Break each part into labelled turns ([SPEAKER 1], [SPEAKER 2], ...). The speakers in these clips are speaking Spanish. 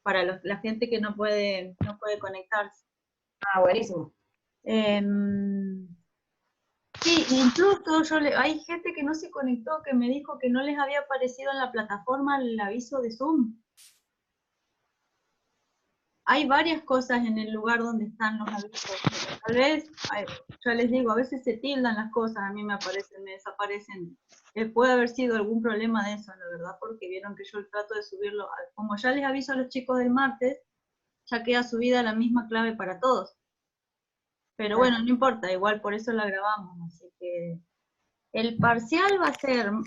[SPEAKER 1] para la gente que no puede conectarse.
[SPEAKER 2] Ah, buenísimo.
[SPEAKER 1] Sí, incluso hay gente que no se conectó, que me dijo que no les había aparecido en la plataforma el aviso de Zoom. Hay varias cosas en el lugar donde están los avisos. Tal vez, ya les digo, a veces se tildan las cosas, a mí me aparecen, me desaparecen. Puede haber sido algún problema de eso, la verdad, porque vieron que yo trato de subirlo. Como ya les aviso a los chicos del martes, ya queda subida la misma clave para todos. Pero bueno, no importa, igual por eso la grabamos. Así que el parcial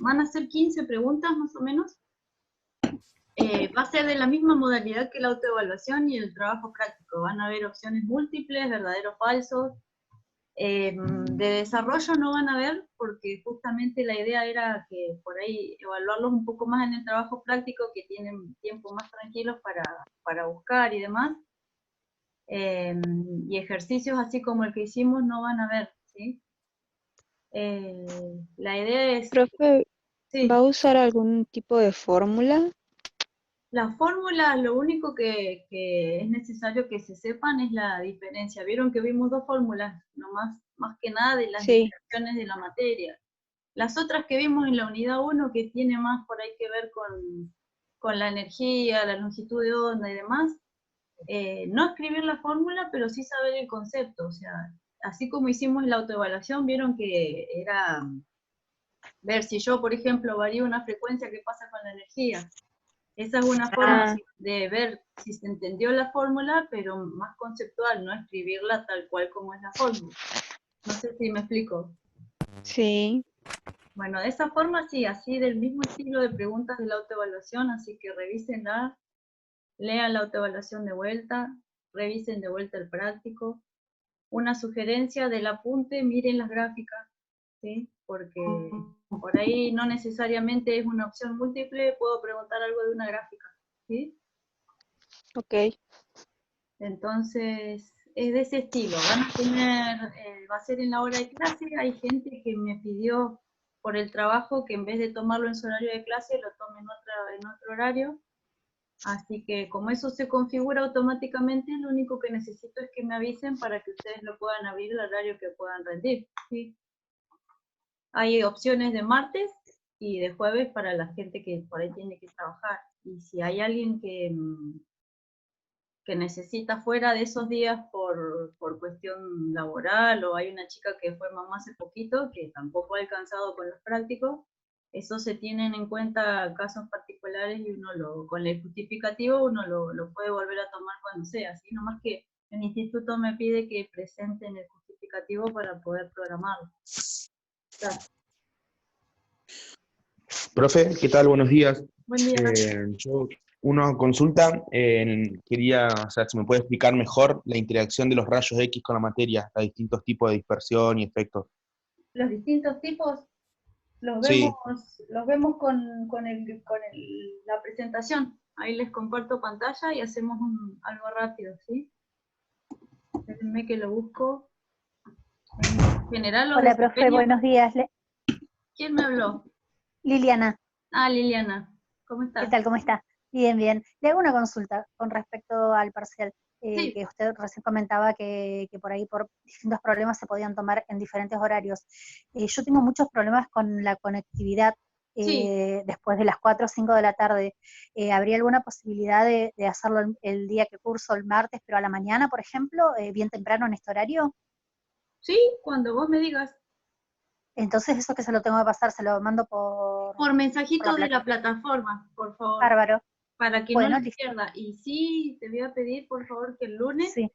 [SPEAKER 1] van a ser 15 preguntas más o menos. Va a ser de la misma modalidad que la autoevaluación y el trabajo práctico. Van a haber opciones múltiples, verdaderos, falsos. De desarrollo no van a ver, porque justamente la idea era que por ahí evaluarlos un poco más en el trabajo práctico, que tienen tiempo más tranquilos para buscar y demás. Y ejercicios así como el que hicimos no van a ver, ¿sí? La idea es...
[SPEAKER 3] Profe, ¿va
[SPEAKER 1] Sí.
[SPEAKER 3] a usar algún tipo de fórmula?
[SPEAKER 1] Las fórmulas, lo único que es necesario que se sepan es la diferencia. Vieron que vimos dos fórmulas, no más que nada de las
[SPEAKER 3] Sí.
[SPEAKER 1] interacciones de la materia. Las otras que vimos en la unidad 1, que tiene más por ahí que ver con la energía, la longitud de onda y demás, no escribir la fórmula, pero sí saber el concepto. O sea, así como hicimos la autoevaluación, vieron que era ver si yo, por ejemplo, varío una frecuencia, ¿qué pasa con la energía? Esa es una forma de ver si se entendió la fórmula, pero más conceptual, no escribirla tal cual como es la fórmula. No sé si me explico.
[SPEAKER 3] Sí.
[SPEAKER 1] Bueno, de esa forma sí, así del mismo estilo de preguntas de la autoevaluación, así que revísenla, lean la autoevaluación de vuelta, revisen de vuelta el práctico. Una sugerencia del apunte, miren las gráficas, ¿sí? Porque por ahí no necesariamente es una opción múltiple, puedo preguntar algo de una gráfica, ¿sí?
[SPEAKER 3] Ok.
[SPEAKER 1] Entonces, es de ese estilo. Van a tener, va a ser en la hora de clase. Hay gente que me pidió por el trabajo que en vez de tomarlo en su horario de clase, lo tome en otro horario. Así que como eso se configura automáticamente, lo único que necesito es que me avisen para que ustedes lo puedan abrir el horario que puedan rendir, ¿sí? Hay opciones de martes y de jueves para la gente que por ahí tiene que trabajar. Y si hay alguien que necesita fuera de esos días por cuestión laboral, o hay una chica que fue mamá hace poquito, que tampoco ha alcanzado con los prácticos, eso se tienen en cuenta casos particulares y con el justificativo uno lo puede volver a tomar cuando sea, ¿sí? Nomás que el instituto me pide que presenten el justificativo para poder programarlo. Gracias.
[SPEAKER 4] Profe, ¿qué tal? Buenos días.
[SPEAKER 1] Buen día.
[SPEAKER 4] Yo, una consulta, quería, o sea, si me puede explicar mejor la interacción de los rayos X con la materia, los distintos tipos de dispersión y efectos.
[SPEAKER 1] Los distintos tipos los
[SPEAKER 4] Sí,
[SPEAKER 1] vemos la presentación. Ahí les comparto pantalla y hacemos algo rápido, ¿sí? Déjenme que lo busco. En general los
[SPEAKER 5] Hola, profe,
[SPEAKER 1] desempeños...
[SPEAKER 5] buenos días.
[SPEAKER 1] ¿Quién me habló?
[SPEAKER 5] Liliana,
[SPEAKER 1] Ah, Liliana. ¿Cómo
[SPEAKER 5] ¿qué
[SPEAKER 1] estás?
[SPEAKER 5] tal? ¿Cómo está? Bien, bien. Le hago una consulta con respecto al parcial,
[SPEAKER 1] Sí,
[SPEAKER 5] que usted recién comentaba que por ahí por distintos problemas se podían tomar en diferentes horarios. Yo tengo muchos problemas con la conectividad
[SPEAKER 1] sí.
[SPEAKER 5] después de las 4 o 5 de la tarde. ¿Habría alguna posibilidad de hacerlo el día que curso, el martes, pero a la mañana, por ejemplo, bien temprano en este horario?
[SPEAKER 1] Sí, cuando vos me digas.
[SPEAKER 5] Entonces eso que se lo tengo que pasar, se lo mando
[SPEAKER 1] Por
[SPEAKER 5] por la
[SPEAKER 1] mensajito de la
[SPEAKER 5] plataforma.
[SPEAKER 1] plataforma, por favor.
[SPEAKER 5] Bárbaro.
[SPEAKER 1] Para que no
[SPEAKER 5] Bueno,
[SPEAKER 1] lo
[SPEAKER 5] listo.
[SPEAKER 1] pierda. Y sí, te voy a pedir, por favor, que el lunes
[SPEAKER 5] Sí,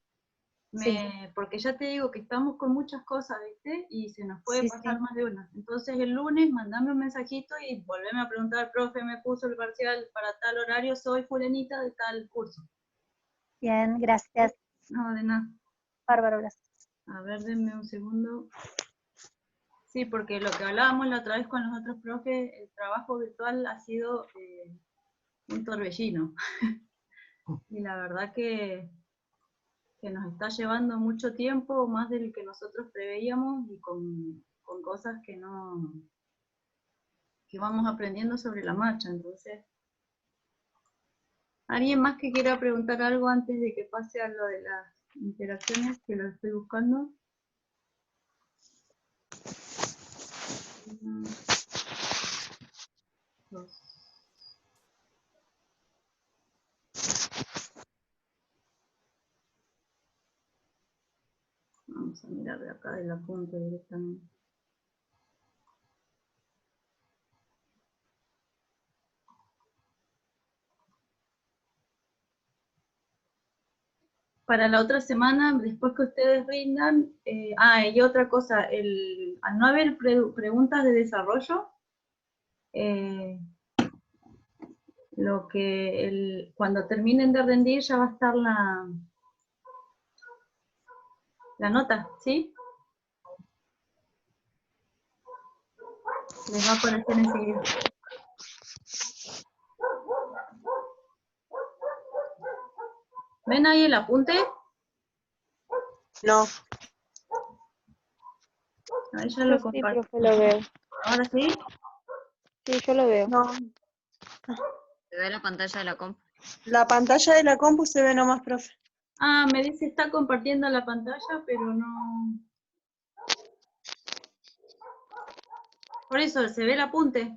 [SPEAKER 5] sí,
[SPEAKER 1] porque ya te digo que estamos con muchas cosas, ¿viste? Y se nos puede
[SPEAKER 5] sí,
[SPEAKER 1] pasar
[SPEAKER 5] sí.
[SPEAKER 1] más de una. Entonces el lunes mandame un mensajito y volveme a preguntar, profe, me puso el parcial para tal horario, soy fulanita de tal curso.
[SPEAKER 5] Bien, gracias.
[SPEAKER 1] No, de nada.
[SPEAKER 5] Bárbaro, gracias.
[SPEAKER 1] A ver, denme un segundo. Sí, porque lo que hablábamos la otra vez con los otros profes, el trabajo virtual ha sido un torbellino. Y la verdad que nos está llevando mucho tiempo, más del que nosotros preveíamos y con cosas que vamos aprendiendo sobre la marcha. Entonces, ¿Alguien más que quiera preguntar algo antes de que pase a lo de las interacciones, que lo estoy buscando? Uno, dos. Vamos a mirar de acá del apunte directamente. Para la otra semana, después que ustedes rindan, y otra cosa, al no haber preguntas de desarrollo, cuando terminen de rendir ya va a estar la nota, ¿sí? Les va a aparecer enseguida. ¿Ven ahí el apunte?
[SPEAKER 2] No,
[SPEAKER 1] Ahí ya
[SPEAKER 3] Yo
[SPEAKER 1] lo
[SPEAKER 3] sí,
[SPEAKER 1] comparto.
[SPEAKER 3] profe, lo veo.
[SPEAKER 1] ¿Ahora sí?
[SPEAKER 3] Sí, yo lo veo.
[SPEAKER 2] no.
[SPEAKER 6] ¿Se ve la pantalla de la compu?
[SPEAKER 2] La pantalla de la compu se ve nomás, profe.
[SPEAKER 1] Ah, me dice está compartiendo la pantalla, pero no... Por eso, ¿se ve el apunte?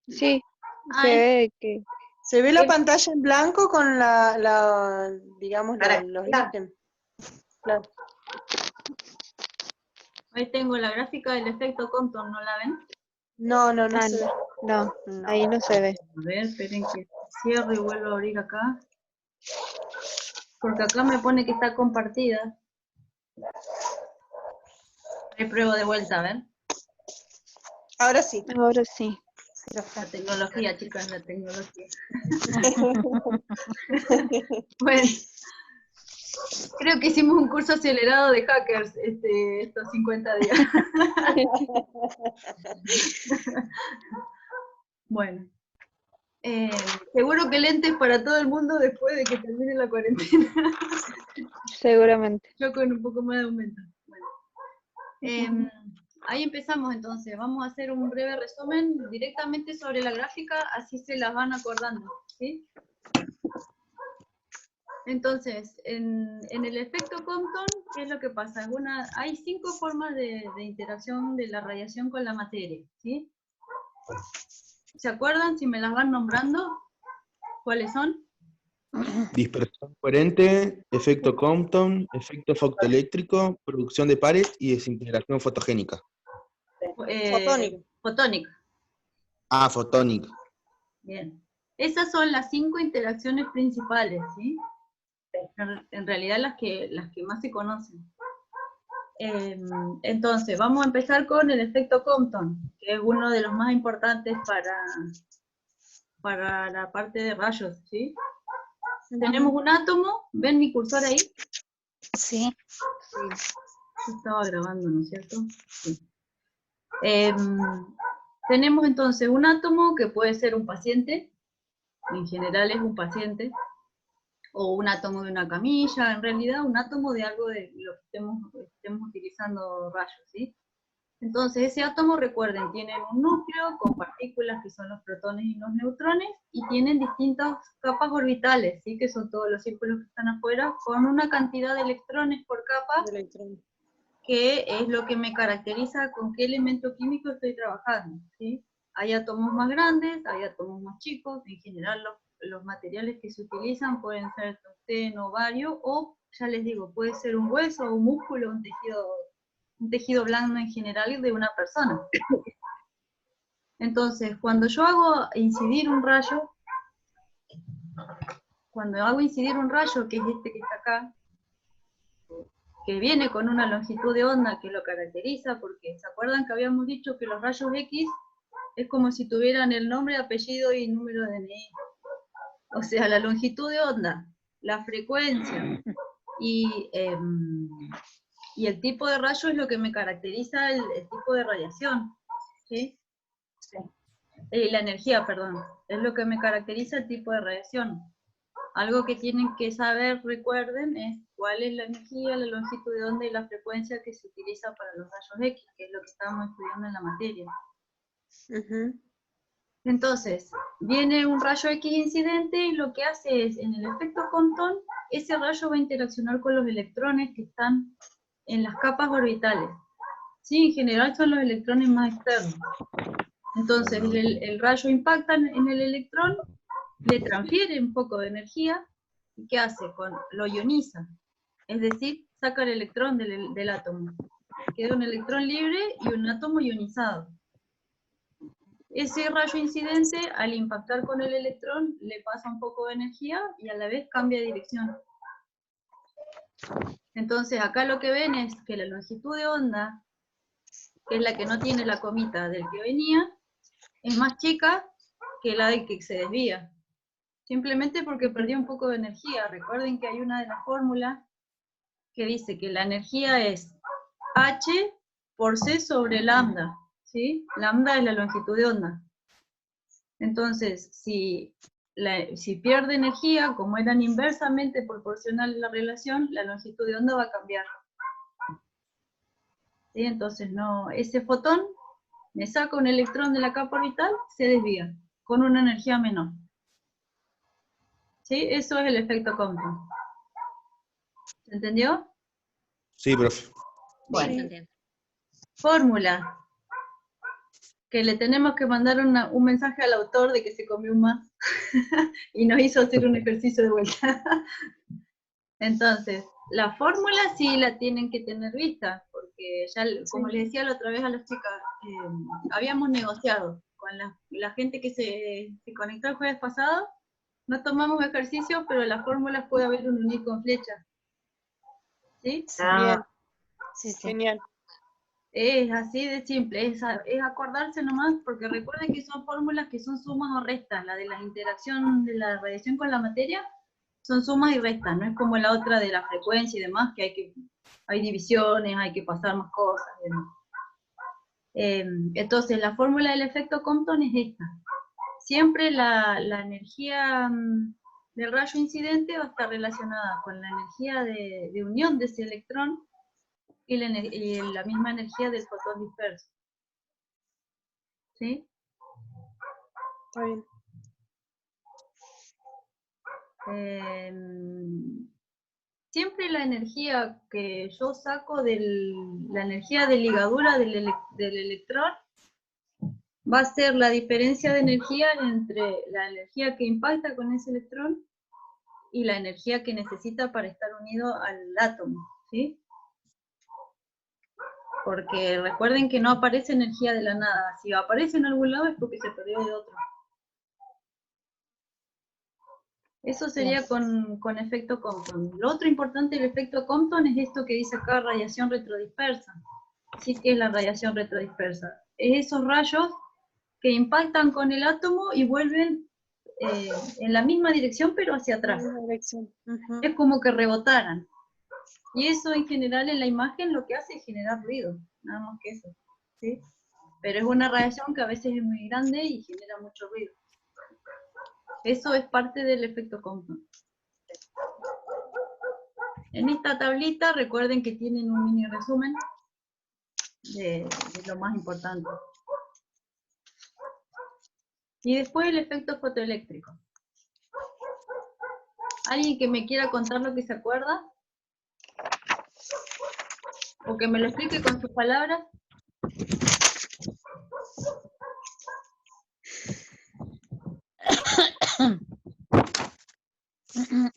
[SPEAKER 3] Sí,
[SPEAKER 1] Ah,
[SPEAKER 3] se ve que...
[SPEAKER 2] Se ve la
[SPEAKER 1] Es-
[SPEAKER 2] pantalla en blanco con digamos, los ítems. Claro.
[SPEAKER 1] Ahí tengo la gráfica del efecto Compton, ¿no la ven?
[SPEAKER 2] No
[SPEAKER 3] Ah,
[SPEAKER 2] se ve.
[SPEAKER 3] no, ahí no se ve.
[SPEAKER 1] A ver, esperen que cierro y vuelvo a abrir acá. Porque acá me pone que está compartida. Ahí pruebo de vuelta, a ver.
[SPEAKER 2] Ahora sí.
[SPEAKER 3] Ahora sí.
[SPEAKER 1] La tecnología, chicas, la tecnología. Bueno, creo que hicimos un curso acelerado de hackers estos 50 días. Bueno. Seguro que lentes para todo el mundo después de que termine la cuarentena.
[SPEAKER 3] Seguramente.
[SPEAKER 1] Yo con un poco más de aumento. Bueno. Ahí empezamos entonces. Vamos a hacer un breve resumen directamente sobre la gráfica, así se las van acordando, ¿sí? Entonces, en el efecto Compton, ¿qué es lo que pasa? Hay 5 formas de interacción de la radiación con la materia, ¿sí? ¿Se acuerdan si me las van nombrando? ¿Cuáles son?
[SPEAKER 4] Dispersión coherente, efecto Compton, efecto fotoeléctrico, producción de pares y desintegración fotogénica.
[SPEAKER 2] Fotónico.
[SPEAKER 1] Fotónica.
[SPEAKER 4] Ah, fotónica.
[SPEAKER 1] Bien. Esas son las 5 interacciones principales, ¿sí? En realidad las que más se conocen. Entonces, vamos a empezar con el efecto Compton, que es uno de los más importantes para la parte de rayos, ¿sí? Tenemos un átomo, ¿ven mi cursor ahí?
[SPEAKER 5] Sí.
[SPEAKER 1] Yo estaba grabando, ¿no es cierto? Sí. Tenemos entonces un átomo que puede ser un paciente, en general es un paciente, o un átomo de una camilla, en realidad un átomo de algo de lo que estemos utilizando rayos, ¿sí? Entonces ese átomo, recuerden, tiene un núcleo con partículas que son los protones y los neutrones, y tienen distintas capas orbitales, ¿sí? Que son todos los círculos que están afuera, con una cantidad de electrones por capa, que es lo que me caracteriza con qué elemento químico estoy trabajando, ¿sí? Hay átomos más grandes, hay átomos más chicos, en general los materiales que se utilizan pueden ser tungsteno, bario, o, ya les digo, puede ser un hueso, un músculo, un tejido blando en general de una persona. Entonces, cuando yo hago incidir un rayo, que es este que está acá, que viene con una longitud de onda que lo caracteriza, porque ¿se acuerdan que habíamos dicho que los rayos X es como si tuvieran el nombre, apellido y número de DNI? O sea, la longitud de onda, la frecuencia y el tipo de rayo es lo que me caracteriza el tipo de radiación, ¿sí?
[SPEAKER 5] Sí.
[SPEAKER 1] La energía, perdón, es lo que me caracteriza el tipo de radiación. Algo que tienen que saber, recuerden, es cuál es la energía, la longitud de onda y la frecuencia que se utiliza para los rayos X, que es lo que estábamos estudiando en la materia. Entonces, viene un rayo X incidente y lo que hace es, en el efecto Compton, ese rayo va a interaccionar con los electrones que están en las capas orbitales. Sí, en general son los electrones más externos. Entonces, el rayo impacta en el electrón, le transfiere un poco de energía, ¿y qué hace? Lo ioniza. Es decir, saca el electrón del átomo. Queda un electrón libre y un átomo ionizado. Ese rayo incidente, al impactar con el electrón, le pasa un poco de energía y a la vez cambia de dirección. Entonces, acá lo que ven es que la longitud de onda, que es la que no tiene la comita del que venía, es más chica que la del que se desvía. Simplemente porque perdió un poco de energía. Recuerden que hay una de las fórmulas que dice que la energía es H por C sobre lambda, ¿sí? Lambda es la longitud de onda. Entonces, si pierde energía, como eran inversamente proporcional la relación, la longitud de onda va a cambiar. ¿Sí? Entonces, ese fotón me saca un electrón de la capa orbital, se desvía, con una energía menor. ¿Sí? Eso es el efecto Compton. ¿Se entendió?
[SPEAKER 4] Sí, profe.
[SPEAKER 1] Bueno,
[SPEAKER 6] Sí, entiendo.
[SPEAKER 1] fórmula. Que le tenemos que mandar un mensaje al autor de que se comió más y nos hizo hacer un ejercicio de vuelta. Entonces, la fórmula sí la tienen que tener vista, porque ya, como les decía la otra vez a las chicas, habíamos negociado con la gente que se conectó el jueves pasado, no tomamos ejercicio, pero las fórmulas puede haber un unir con flecha. ¿Sí?
[SPEAKER 2] Bien.
[SPEAKER 5] Sí, sí.
[SPEAKER 2] Genial.
[SPEAKER 1] Es así de simple, es acordarse nomás, porque recuerden que son fórmulas que son sumas o restas, la de la interacción de la radiación con la materia, son sumas y restas, no es como la otra de la frecuencia y demás, que hay divisiones, hay que pasar más cosas y demás. Entonces, la fórmula del efecto Compton es esta. Siempre la energía del rayo incidente va a estar relacionada con la energía de unión de ese electrón y la misma energía del fotón disperso. ¿Sí?
[SPEAKER 2] Está bien.
[SPEAKER 1] Siempre la energía que yo saco la energía de ligadura del electrón va a ser la diferencia de energía entre la energía que impacta con ese electrón y la energía que necesita para estar unido al átomo, ¿sí? Porque recuerden que no aparece energía de la nada. Si aparece en algún lado es porque se perdió de otro. Eso sería con efecto Compton. Lo otro importante del efecto Compton es esto que dice acá, radiación retrodispersa. ¿Sí? ¿Qué es la radiación retrodispersa? Es esos rayos que impactan con el átomo y vuelven en la misma dirección, pero hacia atrás.
[SPEAKER 2] Dirección. Ujú.
[SPEAKER 1] Es como que rebotaran. Y eso en general en la imagen lo que hace es generar ruido, nada más que eso. ¿Sí? Pero es una radiación que a veces es muy grande y genera mucho ruido. Eso es parte del efecto Compton. En esta tablita recuerden que tienen un mini resumen de lo más importante. Y después el efecto fotoeléctrico. ¿Alguien que me quiera contar lo que se acuerda? ¿O que me lo explique con sus palabras?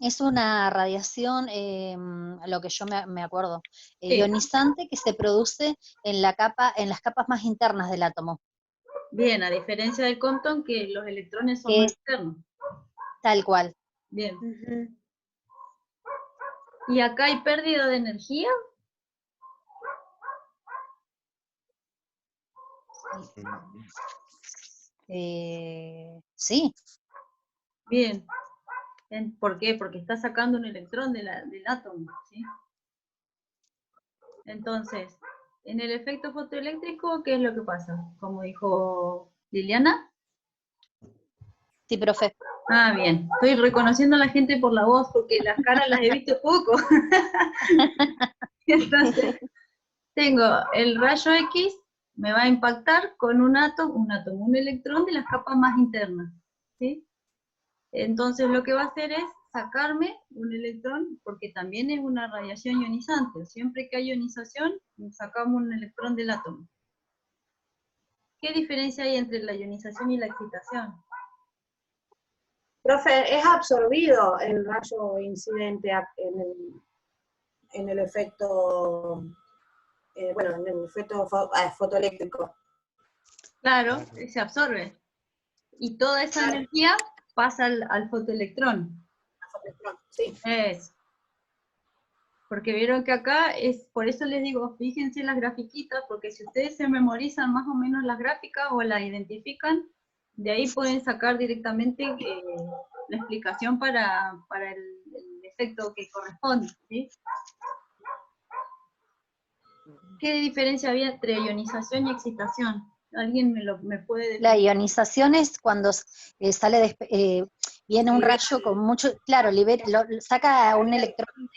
[SPEAKER 5] Es una radiación, lo que yo me acuerdo,
[SPEAKER 1] Sí.
[SPEAKER 5] ionizante que se produce en las capas más internas del átomo.
[SPEAKER 1] Bien, a diferencia del Compton, que los electrones son
[SPEAKER 5] Que
[SPEAKER 1] más
[SPEAKER 5] es
[SPEAKER 1] externos.
[SPEAKER 5] tal cual.
[SPEAKER 1] Bien.
[SPEAKER 2] Ujú.
[SPEAKER 1] ¿Y acá hay pérdida de energía?
[SPEAKER 5] Sí,
[SPEAKER 1] Bien. ¿Por qué? Porque está sacando un electrón del átomo, ¿sí? Entonces, en el efecto fotoeléctrico, ¿qué es lo que pasa? Como dijo Liliana.
[SPEAKER 5] sí, profe.
[SPEAKER 1] Ah, bien. Estoy reconociendo a la gente por la voz, porque las caras las he visto poco. Entonces, tengo el rayo X me va a impactar con un electrón de las capas más internas, ¿sí? Entonces lo que va a hacer es sacarme un electrón, porque también es una radiación ionizante. Siempre que hay ionización, sacamos un electrón del átomo. ¿Qué diferencia hay entre la ionización y la excitación?
[SPEAKER 7] Profe, es absorbido el rayo incidente en el efecto, en el efecto fotoeléctrico.
[SPEAKER 1] Claro, se absorbe. Y toda esa energía pasa al fotoelectrón.
[SPEAKER 7] Sí.
[SPEAKER 1] Es. Porque vieron que acá es, por eso les digo, fíjense las grafiquitas, porque si ustedes se memorizan más o menos las gráficas o las identifican, de ahí pueden sacar directamente la explicación para el efecto que corresponde, ¿sí? ¿Qué diferencia había entre ionización y excitación? ¿Alguien me puede decir?
[SPEAKER 5] La ionización es cuando viene un rayo con mucho, claro, saca un electrón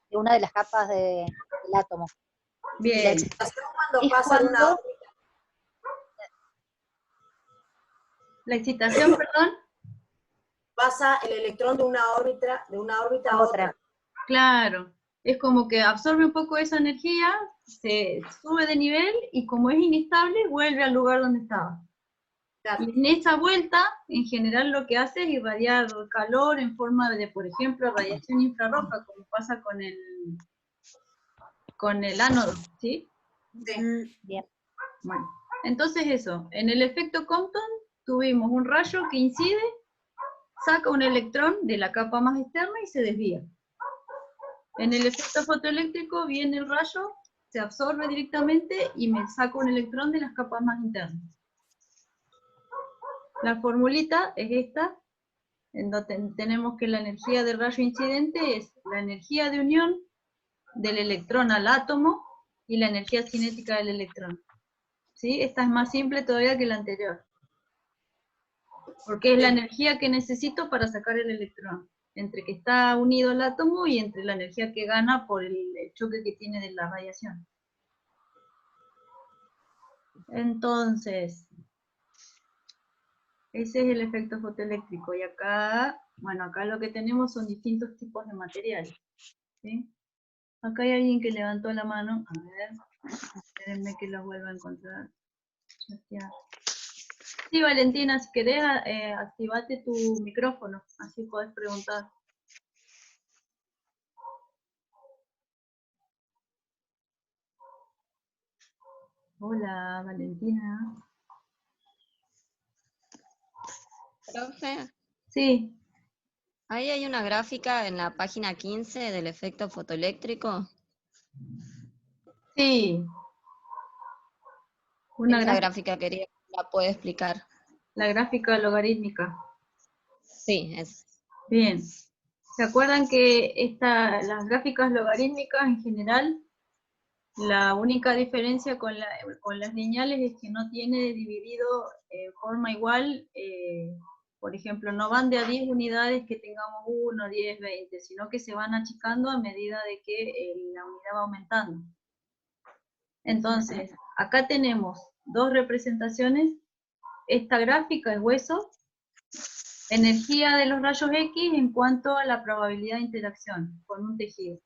[SPEAKER 5] de una de las capas del átomo.
[SPEAKER 1] Bien.
[SPEAKER 5] La excitación
[SPEAKER 7] cuando pasa de una órbita.
[SPEAKER 1] La excitación, perdón.
[SPEAKER 7] Pasa el electrón de una órbita a otra.
[SPEAKER 1] Claro, es como que absorbe un poco esa energía, se sube de nivel y como es inestable, vuelve al lugar donde estaba. Claro. Y en esa vuelta, en general lo que hace es irradiar calor en forma de, por ejemplo, radiación infrarroja, como pasa con el ánodo, ¿sí?
[SPEAKER 7] Sí.
[SPEAKER 5] Bien.
[SPEAKER 1] Bueno, entonces eso, en el efecto Compton tuvimos un rayo que incide, saca un electrón de la capa más externa y se desvía. En el efecto fotoeléctrico viene el rayo, se absorbe directamente y me saca un electrón de las capas más internas. La formulita es esta, en donde tenemos que la energía del rayo incidente es la energía de unión del electrón al átomo y la energía cinética del electrón. ¿Sí? Esta es más simple todavía que la anterior. Porque es la energía que necesito para sacar el electrón, entre que está unido al átomo y entre la energía que gana por el choque que tiene de la radiación. Entonces, ese es el efecto fotoeléctrico. Y acá, bueno, acá lo que tenemos son distintos tipos de materiales, ¿sí? Acá hay alguien que levantó la mano. A ver, espérenme que lo vuelva a encontrar. Sí, Valentina, si querés, activate tu micrófono, así podés preguntar. Hola, Valentina.
[SPEAKER 6] Profe,
[SPEAKER 1] Sí.
[SPEAKER 6] ahí hay una gráfica en la página 15 del efecto fotoeléctrico.
[SPEAKER 1] Sí.
[SPEAKER 6] Esa gráfica quería que la puede explicar.
[SPEAKER 1] La gráfica logarítmica.
[SPEAKER 6] Sí, es.
[SPEAKER 1] Bien. ¿Se acuerdan que las gráficas logarítmicas en general, la única diferencia con las lineales es que no tiene dividido en forma igual, por ejemplo, no van de a 10 unidades que tengamos 1, 10, 20, sino que se van achicando a medida de que la unidad va aumentando. Entonces, acá tenemos dos representaciones. Esta gráfica es hueso, energía de los rayos X en cuanto a la probabilidad de interacción con un tejido.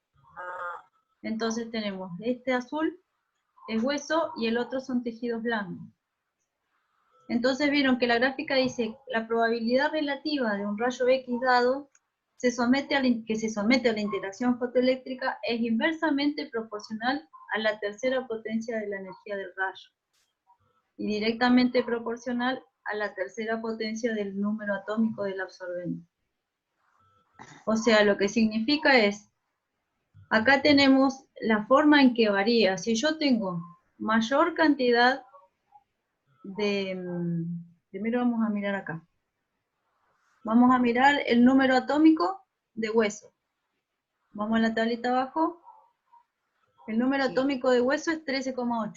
[SPEAKER 1] Entonces tenemos este azul es hueso y el otro son tejidos blandos. Entonces vieron que la gráfica dice la probabilidad relativa de un rayo X dado que se somete a la interacción fotoeléctrica es inversamente proporcional a la tercera potencia de la energía del rayo y directamente proporcional a la tercera potencia del número atómico del absorbente. O sea, lo que significa es, acá tenemos la forma en que varía. Si yo tengo mayor cantidad primero vamos a mirar acá. Vamos a mirar el número atómico de hueso. Vamos a la tablita abajo. El número atómico de hueso es 13,8.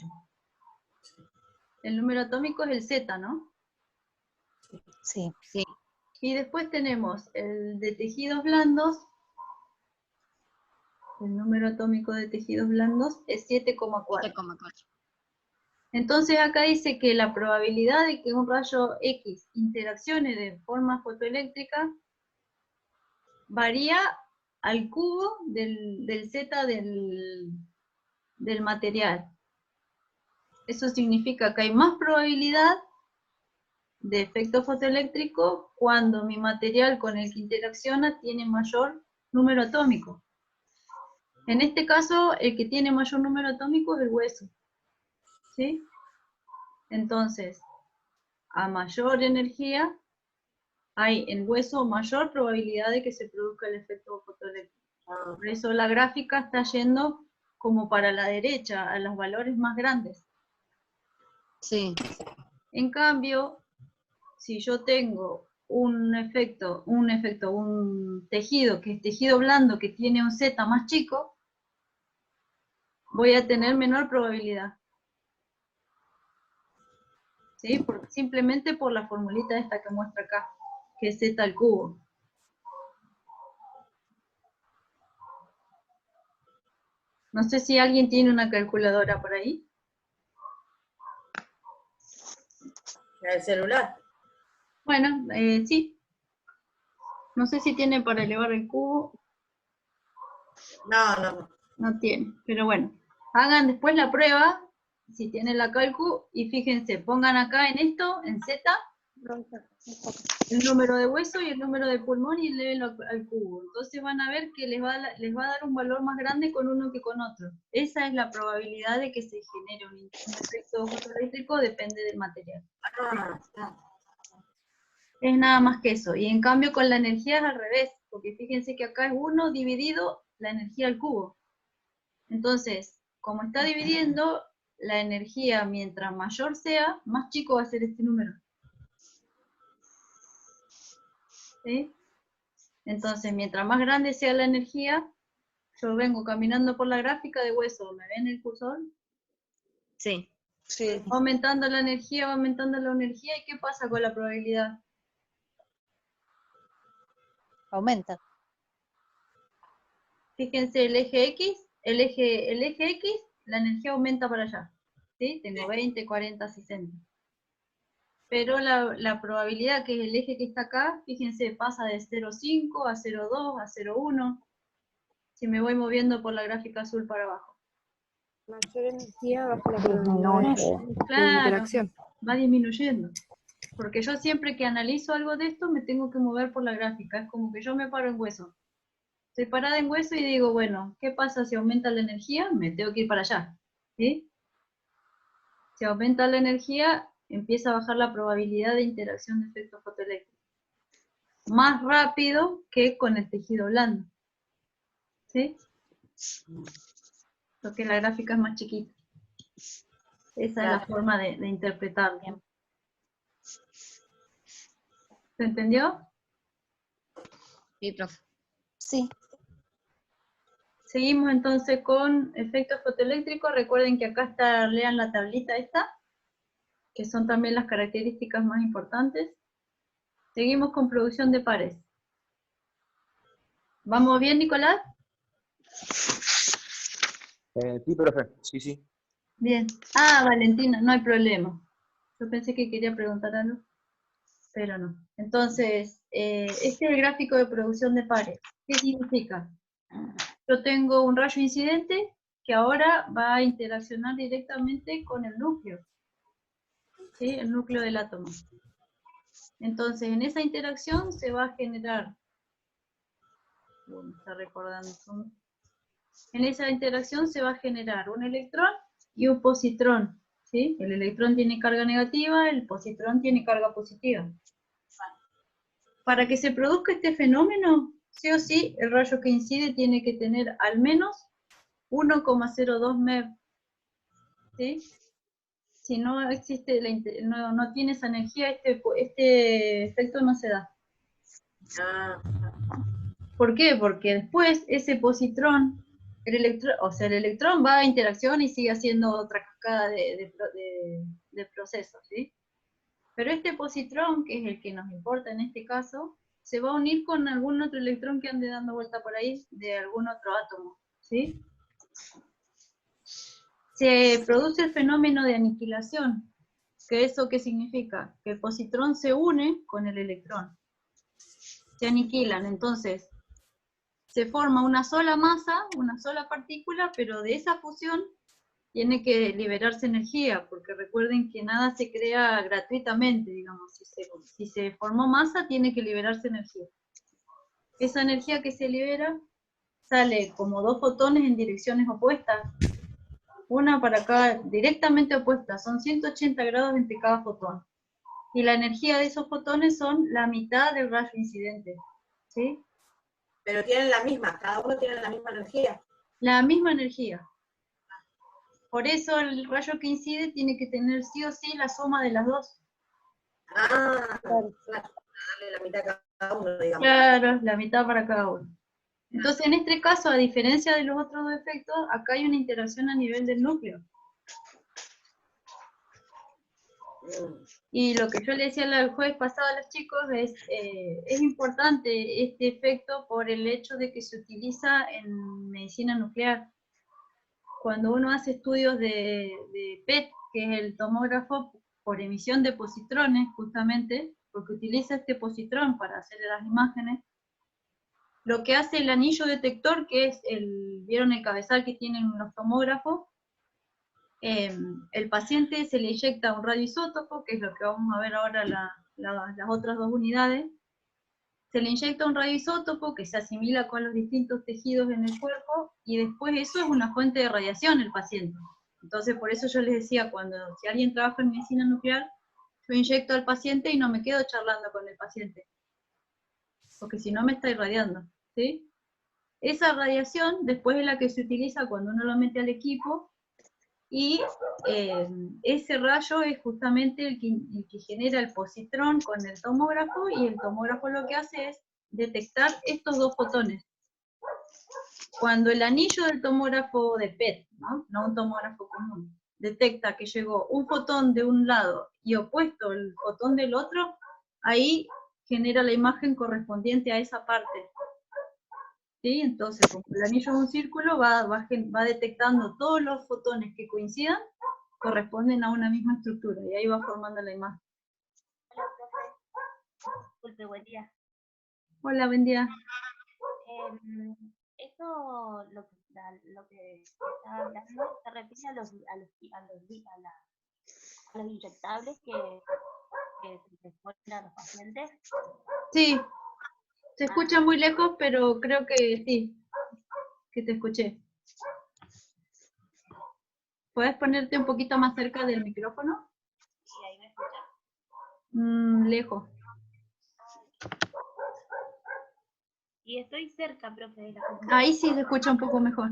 [SPEAKER 1] El número atómico es el Z, ¿no?
[SPEAKER 5] Sí.
[SPEAKER 6] Sí.
[SPEAKER 1] Y después tenemos el de tejidos blandos. El número atómico de tejidos blandos es 7,4. Entonces acá dice que la probabilidad de que un rayo X interaccione de forma fotoeléctrica varía al cubo del Z del material. Eso significa que hay más probabilidad de efecto fotoeléctrico cuando mi material con el que interacciona tiene mayor número atómico. En este caso, el que tiene mayor número atómico es el hueso. ¿Sí? Entonces, a mayor energía, hay en hueso mayor probabilidad de que se produzca el efecto fotoeléctrico. Por eso la gráfica está yendo como para la derecha, a los valores más grandes.
[SPEAKER 6] Sí.
[SPEAKER 1] En cambio, si yo tengo un tejido que es tejido blando que tiene un Z más chico, voy a tener menor probabilidad. ¿Sí? Simplemente por la formulita esta que muestra acá, que es Z al cubo. No sé si alguien tiene una calculadora por ahí.
[SPEAKER 7] ¿El celular?
[SPEAKER 1] Bueno, sí. No sé si tiene para elevar el cubo.
[SPEAKER 7] No.
[SPEAKER 1] No tiene, pero bueno. Hagan después la prueba, si tienen la calcu, y fíjense, pongan acá en esto, en Z, el número de hueso y el número de pulmón y elevenlo al cubo. Entonces van a ver que les va a dar un valor más grande con uno que con otro. Esa es la probabilidad de que se genere un efecto fotoeléctrico, depende del material. Es nada más que eso. Y en cambio con la energía es al revés, porque fíjense que acá es 1 dividido la energía al cubo. Entonces, como está dividiendo, la energía mientras mayor sea, más chico va a ser este número. ¿Sí? Entonces, mientras más grande sea la energía, yo vengo caminando por la gráfica de hueso, ¿me ven el cursor?
[SPEAKER 6] Sí.
[SPEAKER 2] Sí.
[SPEAKER 1] Va aumentando la energía, ¿y qué pasa con la probabilidad?
[SPEAKER 5] Aumenta.
[SPEAKER 1] Fíjense el eje X, el eje X, la energía aumenta para allá. ¿Sí? Tengo 20, 40, 60. Pero la probabilidad, que es el eje que está acá, fíjense, pasa de 0,5 a 0,2 a 0,1, si me voy moviendo por la gráfica azul para abajo.
[SPEAKER 8] Mayor energía bajo la probabilidad de
[SPEAKER 1] Claro,
[SPEAKER 8] interacción.
[SPEAKER 1] va disminuyendo. Porque yo siempre que analizo algo de esto, me tengo que mover por la gráfica. Es como que yo me paro en hueso. Estoy parada en hueso y digo, bueno, ¿qué pasa si aumenta la energía? Me tengo que ir para allá. ¿Sí? Si aumenta la energía, empieza a bajar la probabilidad de interacción de efectos fotoeléctricos. Más rápido que con el tejido blando. ¿Sí? Porque la gráfica es más chiquita. Esa es la forma de interpretarlo. ¿Se entendió?
[SPEAKER 6] Sí, profe.
[SPEAKER 5] Sí.
[SPEAKER 1] Seguimos entonces con efectos fotoeléctricos. Recuerden que acá está, lean la tablita esta, que son también las características más importantes. Seguimos con producción de pares. ¿Vamos bien, Nicolás?
[SPEAKER 4] Sí, profe, sí.
[SPEAKER 1] Bien. Ah, Valentina, no hay problema. Yo pensé que quería preguntar algo, pero no. Entonces, este es el gráfico de producción de pares. ¿Qué significa? Yo tengo un rayo incidente que ahora va a interaccionar directamente con el núcleo. ¿Sí? El núcleo del átomo. Entonces, en esa interacción se va a generar... me está recordando. En esa interacción se va a generar un electrón y un positrón. ¿Sí? El electrón tiene carga negativa, el positrón tiene carga positiva. Para que se produzca este fenómeno, sí o sí, el rayo que incide tiene que tener al menos 1,02 MeV. ¿Sí? Si no existe, no tiene esa energía, este efecto no se da. ¿Por qué? Porque después ese positrón, el electrón va a interacción y sigue haciendo otra cascada de procesos, ¿sí? Pero este positrón, que es el que nos importa en este caso, se va a unir con algún otro electrón que ande dando vuelta por ahí de algún otro átomo, ¿sí? se produce el fenómeno de aniquilación. ¿Que eso qué significa? Que el positrón se une con el electrón. Se aniquilan, entonces se forma una sola masa, una sola partícula, pero de esa fusión tiene que liberarse energía, porque recuerden que nada se crea gratuitamente, digamos. Si se formó masa, tiene que liberarse energía. Esa energía que se libera sale como 2 fotones en direcciones opuestas, una para cada, directamente opuestas, son 180 grados entre cada fotón. Y la energía de esos fotones son la mitad del rayo incidente, ¿sí?
[SPEAKER 7] Pero tienen la misma, cada uno tiene la misma energía.
[SPEAKER 1] La misma energía. Por eso el rayo que incide tiene que tener sí o sí la suma de las dos.
[SPEAKER 7] Ah, claro. Darle la mitad a cada uno, digamos.
[SPEAKER 1] Claro, la mitad para cada uno. Entonces, en este caso, a diferencia de los otros dos efectos, acá hay una interacción a nivel del núcleo. Y lo que yo le decía el jueves pasado a los chicos es importante este efecto por el hecho de que se utiliza en medicina nuclear. Cuando uno hace estudios de PET, que es el tomógrafo por emisión de positrones, justamente, porque utiliza este positrón para hacer las imágenes, lo que hace el anillo detector, que es ¿vieron el cabezal que tienen los tomógrafos? El paciente se le inyecta un radioisótopo, que es lo que vamos a ver ahora las otras dos unidades. Se le inyecta un radioisótopo que se asimila con los distintos tejidos en el cuerpo, y después eso es una fuente de radiación el paciente. Entonces por eso yo les decía, si alguien trabaja en medicina nuclear, yo inyecto al paciente y no me quedo charlando con el paciente, porque si no me está irradiando, ¿sí? Esa radiación después es la que se utiliza cuando uno lo mete al equipo, y ese rayo es justamente el que genera el positrón con el tomógrafo, y el tomógrafo lo que hace es detectar estos dos fotones. Cuando el anillo del tomógrafo de PET, no un tomógrafo común, detecta que llegó un fotón de un lado y opuesto el fotón del otro, ahí genera la imagen correspondiente a esa parte. ¿Sí? Entonces, como el anillo es un círculo, va detectando todos los fotones que coincidan, corresponden a una misma estructura, y ahí va formando la imagen.
[SPEAKER 9] Hola, profe. Disculpe, buen día.
[SPEAKER 1] Hola, buen día.
[SPEAKER 9] Eso, lo que está hablando, se refiere a los inyectables que se les ponen a los pacientes.
[SPEAKER 1] Sí, se escucha muy lejos, pero creo que sí, que te escuché. ¿Puedes ponerte un poquito más cerca del micrófono?
[SPEAKER 9] Sí, ahí me escuchan.
[SPEAKER 1] Lejos.
[SPEAKER 9] Y estoy cerca, profe, de la computadora.
[SPEAKER 1] Ahí sí se escucha un poco mejor.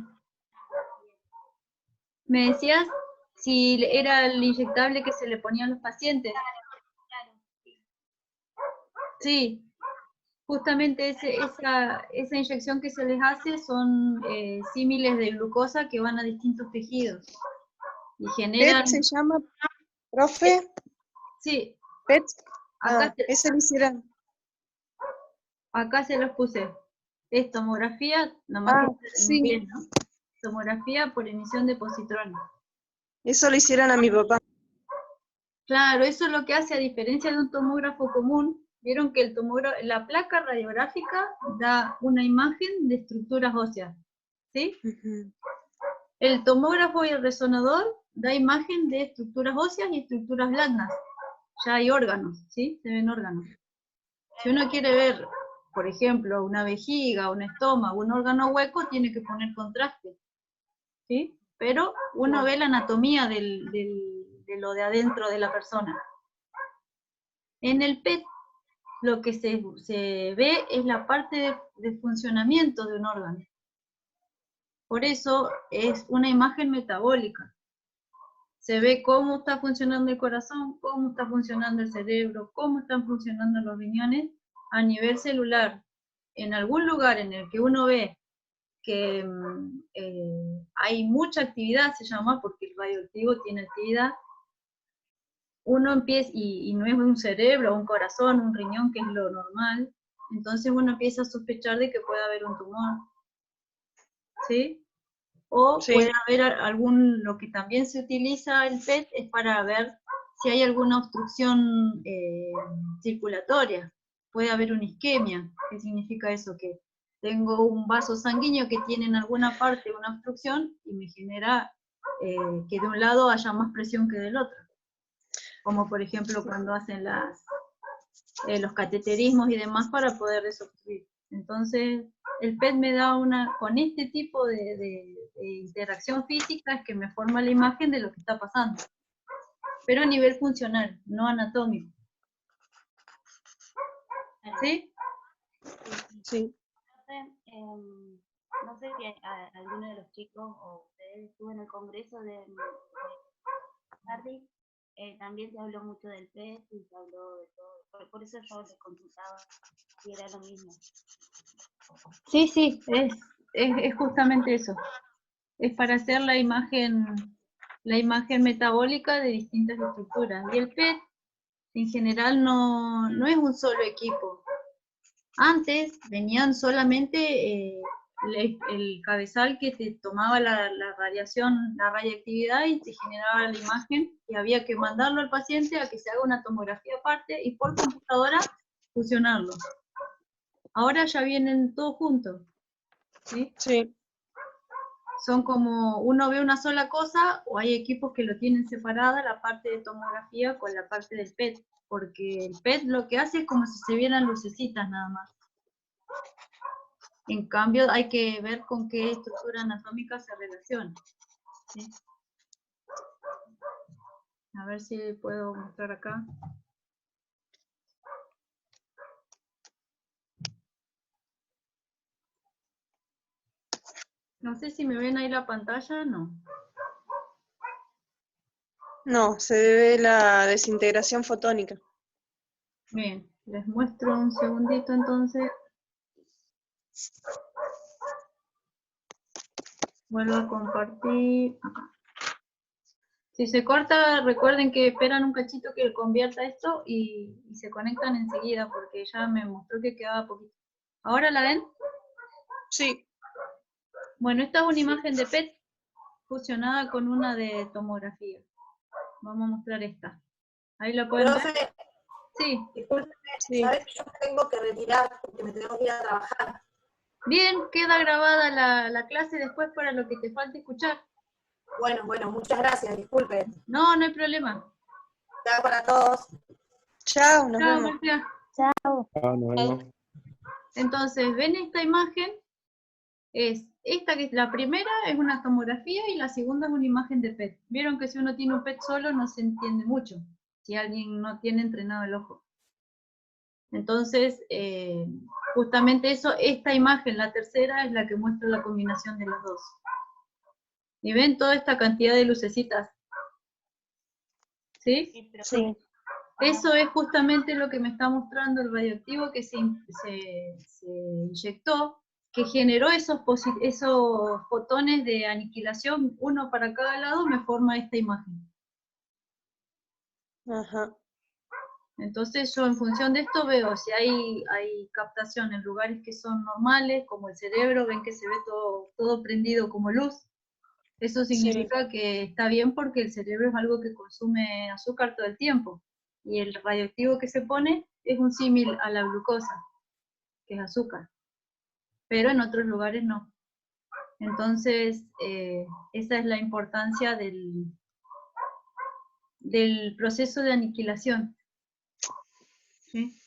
[SPEAKER 1] Me decías si era el inyectable que se le ponía a los pacientes.
[SPEAKER 9] Claro, sí.
[SPEAKER 1] Sí, justamente esa inyección que se les hace son símiles de glucosa que van a distintos tejidos. Y generan...
[SPEAKER 2] ¿PET se llama, profe?
[SPEAKER 1] Sí.
[SPEAKER 2] ¿PET?
[SPEAKER 1] Acá
[SPEAKER 2] ese lo hicieron.
[SPEAKER 1] Acá se los puse. Es tomografía, nomás que
[SPEAKER 2] sí.
[SPEAKER 1] bien, ¿no? Tomografía por emisión de positrones.
[SPEAKER 2] Eso lo hicieron a mi papá.
[SPEAKER 1] Claro, eso es lo que hace, a diferencia de un tomógrafo común. Vieron que la placa radiográfica da una imagen de estructuras óseas, ¿sí? El tomógrafo y el resonador da imagen de estructuras óseas y estructuras blandas. Ya hay órganos, ¿sí? Se ven órganos. Si uno quiere ver, por ejemplo, una vejiga, un estómago, un órgano hueco, tiene que poner contraste, ¿sí? Pero uno ve la anatomía de lo de adentro de la persona. En el PET, lo que se ve es la parte de funcionamiento de un órgano. Por eso es una imagen metabólica. Se ve cómo está funcionando el corazón, cómo está funcionando el cerebro, cómo están funcionando los riñones a nivel celular. En algún lugar en el que uno ve que hay mucha actividad, se llama, porque el radioactivo tiene actividad, uno empieza, y no es un cerebro, un corazón, un riñón, que es lo normal, entonces uno empieza a sospechar de que puede haber un tumor, ¿sí? o
[SPEAKER 2] Sí.
[SPEAKER 1] puede haber lo que también se utiliza el PET es para ver si hay alguna obstrucción circulatoria. Puede haber una isquemia. ¿Qué significa eso? Que tengo un vaso sanguíneo que tiene en alguna parte una obstrucción y me genera que de un lado haya más presión que del otro. Como por ejemplo cuando hacen los cateterismos y demás para poder desobstruir. Entonces, el PET me da con este tipo de interacción física es que me forma la imagen de lo que está pasando. Pero a nivel funcional, no anatómico. ¿Sí?
[SPEAKER 2] Sí.
[SPEAKER 9] No sé si alguno de los chicos o ustedes estuvo en el congreso de Hardy, también se habló mucho del PET y se habló de todo. Por eso yo les consultaba si era lo mismo.
[SPEAKER 1] Sí, es justamente eso. Es para hacer la imagen metabólica de distintas estructuras. Y el PET, en general, no es un solo equipo. Antes venían solamente el cabezal que te tomaba la radiación, la radiactividad y te generaba la imagen, y había que mandarlo al paciente a que se haga una tomografía aparte y por computadora fusionarlo. Ahora ya vienen todos juntos. ¿Sí?
[SPEAKER 2] Sí.
[SPEAKER 1] Son como, uno ve una sola cosa, o hay equipos que lo tienen separada, la parte de tomografía con la parte del PET, porque el PET lo que hace es como si se vieran lucecitas nada más. En cambio, hay que ver con qué estructura anatómica se relaciona. ¿Sí? A ver si puedo mostrar acá. No sé si me ven ahí la pantalla, no.
[SPEAKER 2] No, se debe la desintegración fotónica.
[SPEAKER 1] Bien, les muestro un segundito entonces. Vuelvo a compartir acá. Si se corta, recuerden que esperan un cachito que convierta esto y se conectan enseguida porque ya me mostró que quedaba poquito. ¿Ahora la ven?
[SPEAKER 2] Sí.
[SPEAKER 1] Bueno, esta es una imagen de PET fusionada con una de tomografía. Vamos a mostrar esta. Ahí la pueden ver.
[SPEAKER 7] Profe,
[SPEAKER 1] Sí.
[SPEAKER 7] disculpe,
[SPEAKER 2] Sí.
[SPEAKER 7] ¿sabes que yo tengo que retirar porque me tengo que ir a trabajar?
[SPEAKER 1] Bien, queda grabada la clase después para lo que te falte escuchar.
[SPEAKER 7] Bueno, muchas gracias, disculpe.
[SPEAKER 1] No hay problema.
[SPEAKER 7] Chao para todos.
[SPEAKER 2] Chao, nos
[SPEAKER 1] Chao,
[SPEAKER 2] vemos.
[SPEAKER 1] García.
[SPEAKER 5] Chao.
[SPEAKER 4] Nos vemos.
[SPEAKER 1] Entonces, ven esta imagen. Esta que es la primera es una tomografía y la segunda es una imagen de PET. Vieron que si uno tiene un PET solo no se entiende mucho, si alguien no tiene entrenado el ojo. Entonces, justamente eso, esta imagen, la tercera, es la que muestra la combinación de las dos. ¿Y ven toda esta cantidad de lucecitas? ¿Sí?
[SPEAKER 5] Sí.
[SPEAKER 1] Eso es justamente lo que me está mostrando el radioactivo que se inyectó, que generó esos fotones de aniquilación, uno para cada lado, me forma esta imagen.
[SPEAKER 2] Ajá.
[SPEAKER 1] Entonces yo en función de esto veo si hay captación en lugares que son normales, como el cerebro, ven que se ve todo prendido como luz. Eso significa que está bien porque el cerebro es algo que consume azúcar todo el tiempo. Y el radioactivo que se pone es un símil a la glucosa, que es azúcar. Pero en otros lugares no. Entonces, esa es la importancia del proceso de aniquilación. ¿Sí?